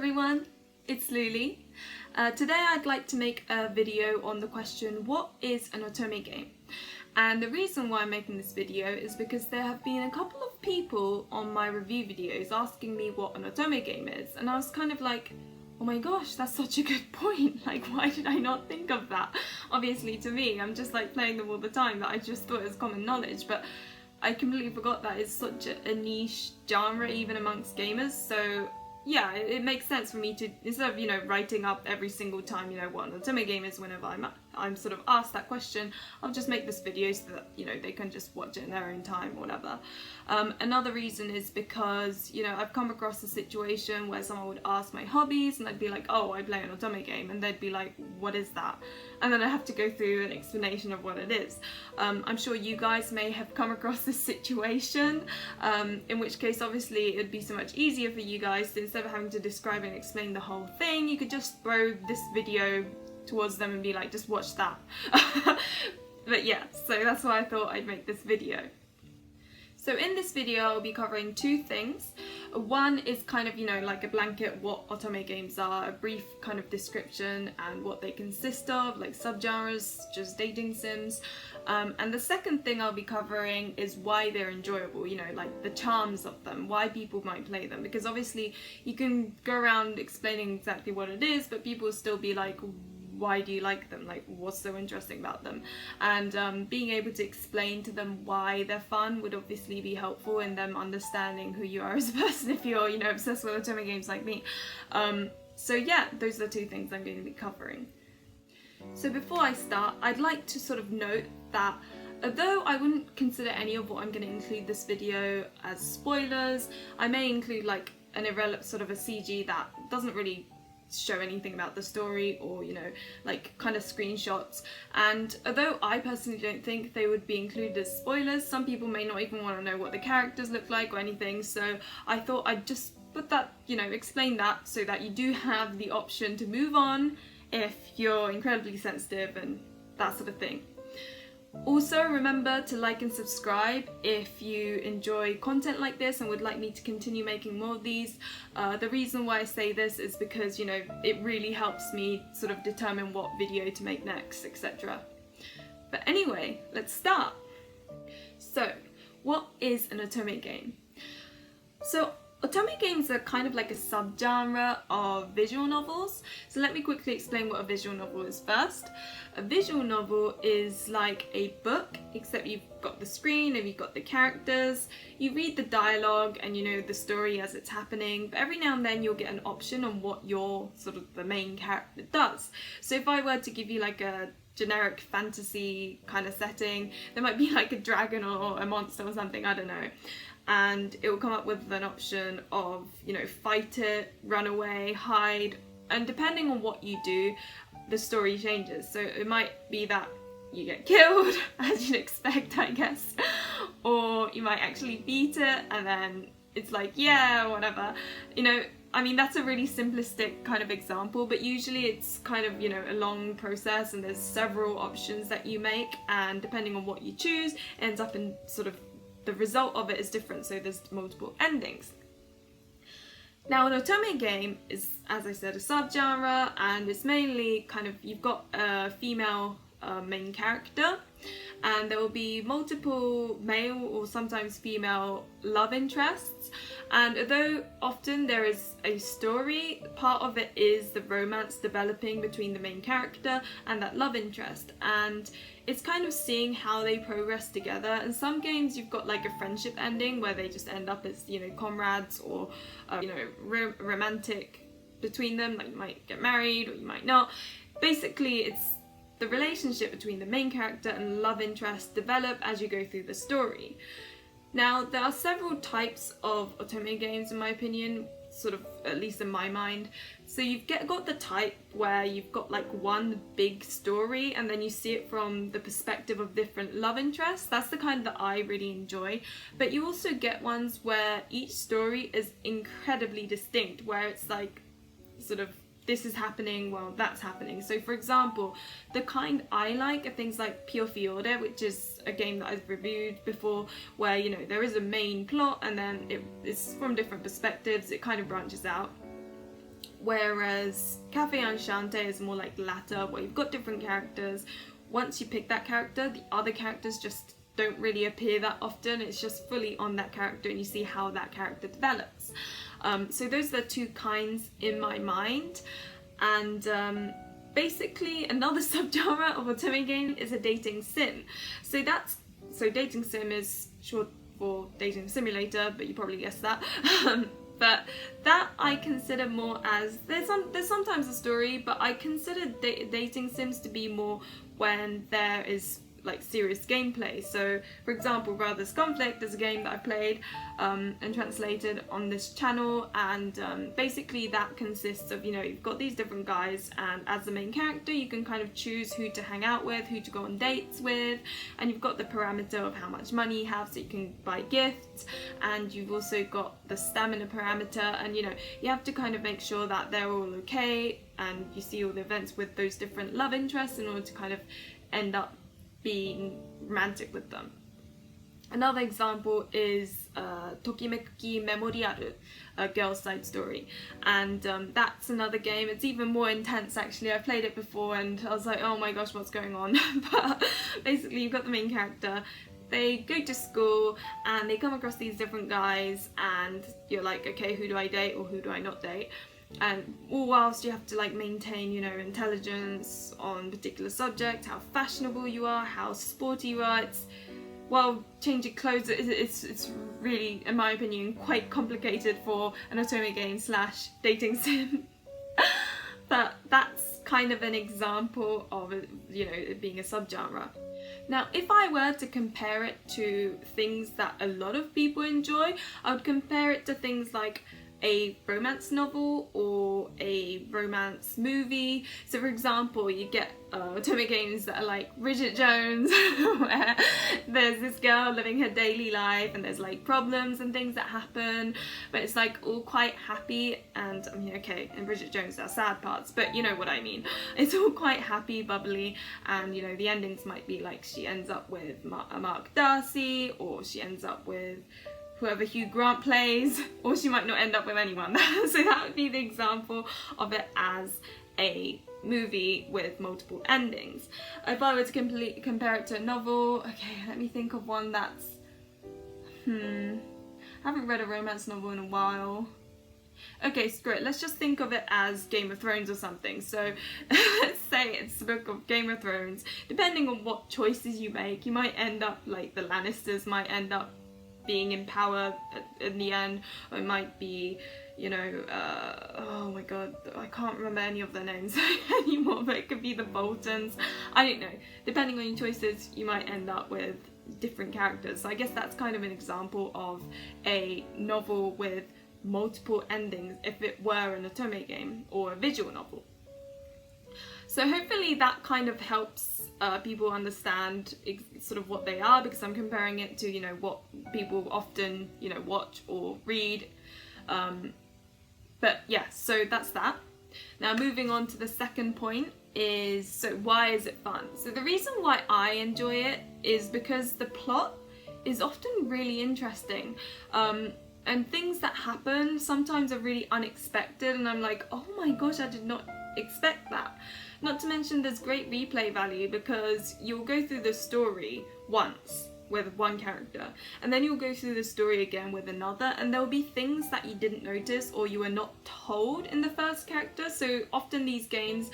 everyone, it's Luli. Today I'd like to make a video on the question, what is an Otome game? And the reason why I'm making this video is because there have been a couple of people on my review videos asking me what an Otome game is, and I was kind of like, oh my gosh, that's such a good point, like why did I not think of that? Obviously to me, I'm just like playing them all the time, that I just thought it was common knowledge, but I completely forgot that it's such a niche genre even amongst gamers. So yeah, it makes sense for me to, instead of, writing up every single time, what an Otome game is whenever I'm sort of asked that question, I'll just make this video so that, they can just watch it in their own time or whatever. Another reason is because, I've come across a situation where someone would ask my hobbies and I'd be like, oh, I play an Otome game, and they'd be like, what is that? And then I have to go through an explanation of what it is. I'm sure you guys may have come across this situation, in which case obviously it'd be so much easier for you guys to, instead of having to describe and explain the whole thing, you could just throw this video towards them and be like, just watch that. But yeah, so that's why I thought I'd make this video. So in this video I'll be covering two things. One is kind of, like a blanket what Otome games are, a brief kind of description and what they consist of, like subgenres, just dating sims. And the second thing I'll be covering is why they're enjoyable, like the charms of them, why people might play them. Because obviously you can go around explaining exactly what it is, but people will still be like, why do you like them? Like, what's so interesting about them? And being able to explain to them why they're fun would obviously be helpful in them understanding who you are as a person if you're, obsessed with Otome games like me. So yeah, those are the two things I'm going to be covering. So before I start, I'd like to sort of note that although I wouldn't consider any of what I'm going to include this video as spoilers, I may include like an irrelevant sort of a CG that doesn't really show anything about the story, or like kind of screenshots, and although I personally don't think they would be included as spoilers, some people may not even want to know what the characters look like or anything, so I thought I'd just put that, explain that so that you do have the option to move on if you're incredibly sensitive and that sort of thing. Also, remember to like and subscribe if you enjoy content like this and would like me to continue making more of these. The reason why I say this is because, it really helps me sort of determine what video to make next, etc. But anyway, let's start. So, what is an Otome game? So, Otome games are kind of like a subgenre of visual novels. So let me quickly explain what a visual novel is first. A visual novel is like a book, except you've got the screen and you've got the characters. You read the dialogue and the story as it's happening, but every now and then you'll get an option on what your sort of the main character does. So if I were to give you like a generic fantasy kind of setting, there might be like a dragon or a monster or something, I don't know. And it will come up with an option of, fight it, run away, hide, and depending on what you do, the story changes. So it might be that you get killed, as you'd expect, I guess, or you might actually beat it, and then it's like, yeah, whatever. I mean, that's a really simplistic kind of example, but usually it's kind of, a long process, and there's several options that you make, and depending on what you choose, it ends up in sort of the result of it is different, so there's multiple endings. Now, an Otome game is, as I said, a subgenre, and it's mainly kind of, you've got a female main character, and there will be multiple male or sometimes female love interests, and although often there is a story, part of it is the romance developing between the main character and that love interest, and it's kind of seeing how they progress together. In some games you've got like a friendship ending where they just end up as, comrades, or romantic between them, like you might get married or you might not. Basically it's the relationship between the main character and love interest develop as you go through the story. Now, there are several types of Otome games in my opinion, sort of, at least in my mind. So you've got the type where you've got like one big story and then you see it from the perspective of different love interests. That's the kind that I really enjoy. But you also get ones where each story is incredibly distinct, where it's like sort of this is happening while that's happening. So for example, the kind I like are things like Pure Fiore, which is a game that I've reviewed before, where there is a main plot and then it's from different perspectives, it kind of branches out. whereas Cafe Enchanté is more like the latter, where you've got different characters. Once you pick that character, the other characters just don't really appear that often. It's just fully on that character and you see how that character develops. So those are the two kinds in my mind. And basically another subgenre of Otome game is a dating sim. So dating sim is short for dating simulator, but you probably guessed that. But that I consider more as, there's sometimes a story, but I consider dating sims to be more when there is like serious gameplay. So for example, Brothers Conflict is a game that I played and translated on this channel, and basically that consists of, you know, you've got these different guys, and as the main character you can kind of choose who to hang out with, who to go on dates with, and you've got the parameter of how much money you have so you can buy gifts, and you've also got the stamina parameter, and you know, you have to kind of make sure that they're all okay, and you see all the events with those different love interests in order to kind of end up being romantic with them. Another example is Tokimeki Memorial, a girl's side story, and that's another game. It's even more intense actually. I played it before and I was like, oh my gosh, what's going on? But basically you've got the main character, they go to school and they come across these different guys, and you're like, okay, who do I date or who do I not date? And all whilst you have to like maintain, you know, intelligence on particular subject, how fashionable you are, how sporty you are. It's, well, changing clothes, it's really, in my opinion, quite complicated for an Otome game / dating sim. But that's kind of an example of it, you know, it being a subgenre. Now, if I were to compare it to things that a lot of people enjoy, I would compare it to things like a romance novel or a romance movie. So for example, you get Otome games that are like Bridget Jones, where there's this girl living her daily life and there's like problems and things that happen, but it's like all quite happy. And I mean, okay, in Bridget Jones there are sad parts, but you know what I mean. It's all quite happy, bubbly, and you know, the endings might be like she ends up with Mark Darcy, or she ends up with whoever Hugh Grant plays, or she might not end up with anyone. So that would be the example of it as a movie with multiple endings. If I were to compare it to a novel, okay, let me think of one that's, I haven't read a romance novel in a while. Okay, screw it, let's just think of it as Game of Thrones or something. So let's say it's the book of Game of Thrones. Depending on what choices you make, you might end up like the Lannisters might end up being in power in the end, or it might be, you know, oh my god, I can't remember any of their names anymore, but it could be the Boltons, I don't know. Depending on your choices, you might end up with different characters. So I guess that's kind of an example of a novel with multiple endings if it were an Otome game or a visual novel. So hopefully that kind of helps people understand sort of what they are, because I'm comparing it to, you know, what people often, you know, watch or read. But yeah, so that's that. Now moving on to the second point is, so why is it fun? So the reason why I enjoy it is because the plot is often really interesting. And things that happen sometimes are really unexpected, and I'm like, oh my gosh, I did not expect that. Not to mention there's great replay value, because you'll go through the story once with one character, and then you'll go through the story again with another, and there'll be things that you didn't notice or you were not told in the first character. So often these games,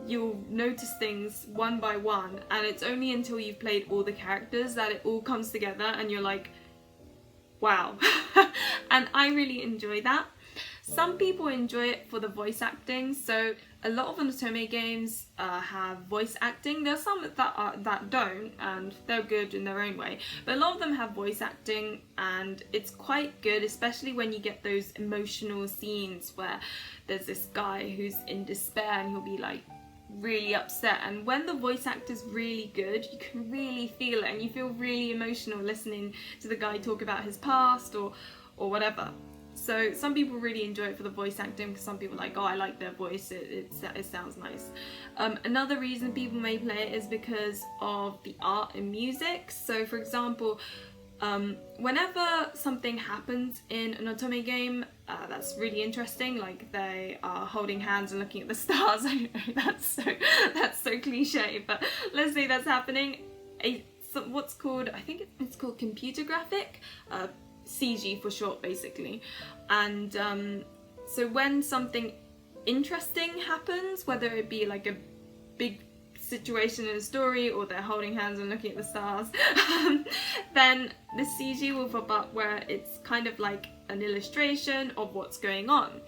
you'll notice things one by one, and it's only until you've played all the characters that it all comes together and you're like, wow. And I really enjoy that. Some people enjoy it for the voice acting. So a lot of Otome games have voice acting. There are some that don't, and they're good in their own way, but a lot of them have voice acting, and it's quite good, especially when you get those emotional scenes where there's this guy who's in despair and he'll be like really upset, and when the voice actor's really good, you can really feel it, and you feel really emotional listening to the guy talk about his past or whatever. So some people really enjoy it for the voice acting, because some people are like, oh, I like their voice, it sounds nice. Another reason people may play it is because of the art and music. So for example, Whenever something happens in an Otome game that's really interesting, like they are holding hands and looking at the stars, I know that's so cliche, but let's say that's happening, what's called, I think it's called computer graphic, CG for short basically, and so when something interesting happens, whether it be like a big situation in a story or they're holding hands and looking at the stars, then the CG will pop up where it's kind of like an illustration of what's going on.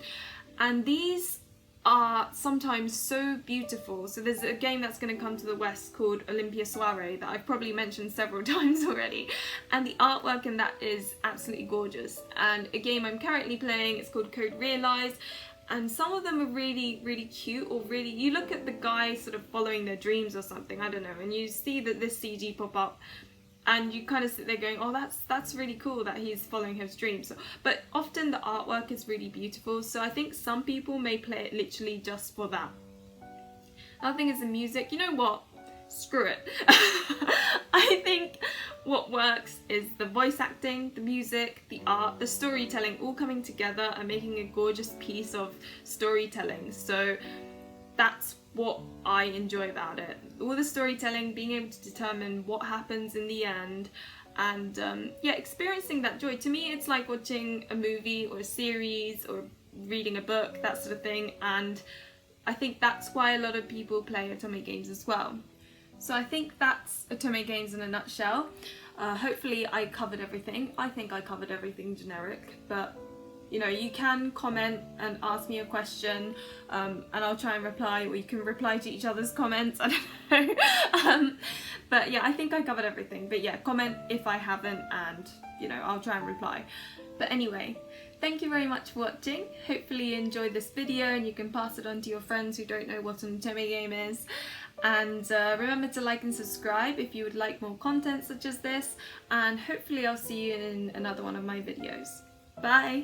And these are sometimes so beautiful. So there's a game that's going to come to the West called Olympia Soiree that I've probably mentioned several times already, and the artwork in that is absolutely gorgeous. And a game I'm currently playing, it's called Code Realize, and some of them are really, really cute, or really, you look at the guy sort of following their dreams or something, I don't know, and you see that this CG pop up, and you kind of sit there going, oh, that's really cool that he's following his dreams. But often the artwork is really beautiful, so I think some people may play it literally just for that. Another thing is the music. You know what? Screw it. I think what works is the voice acting, the music, the art, the storytelling all coming together and making a gorgeous piece of storytelling. So that's what I enjoy about it. All the storytelling, being able to determine what happens in the end, and yeah, experiencing that joy. To me, it's like watching a movie or a series or reading a book, that sort of thing, and I think that's why a lot of people play Otome games as well. So I think that's Otome games in a nutshell. Hopefully I covered everything. I think I covered everything generic, but you know, you can comment and ask me a question, and I'll try and reply, or you can reply to each other's comments, I don't know. But yeah, I think I covered everything. But yeah, comment if I haven't, and you know, I'll try and reply. But anyway, thank you very much for watching. Hopefully you enjoyed this video and you can pass it on to your friends who don't know what an Otome game is. And remember to like and subscribe if you would like more content such as this, and hopefully I'll see you in another one of my videos. Bye!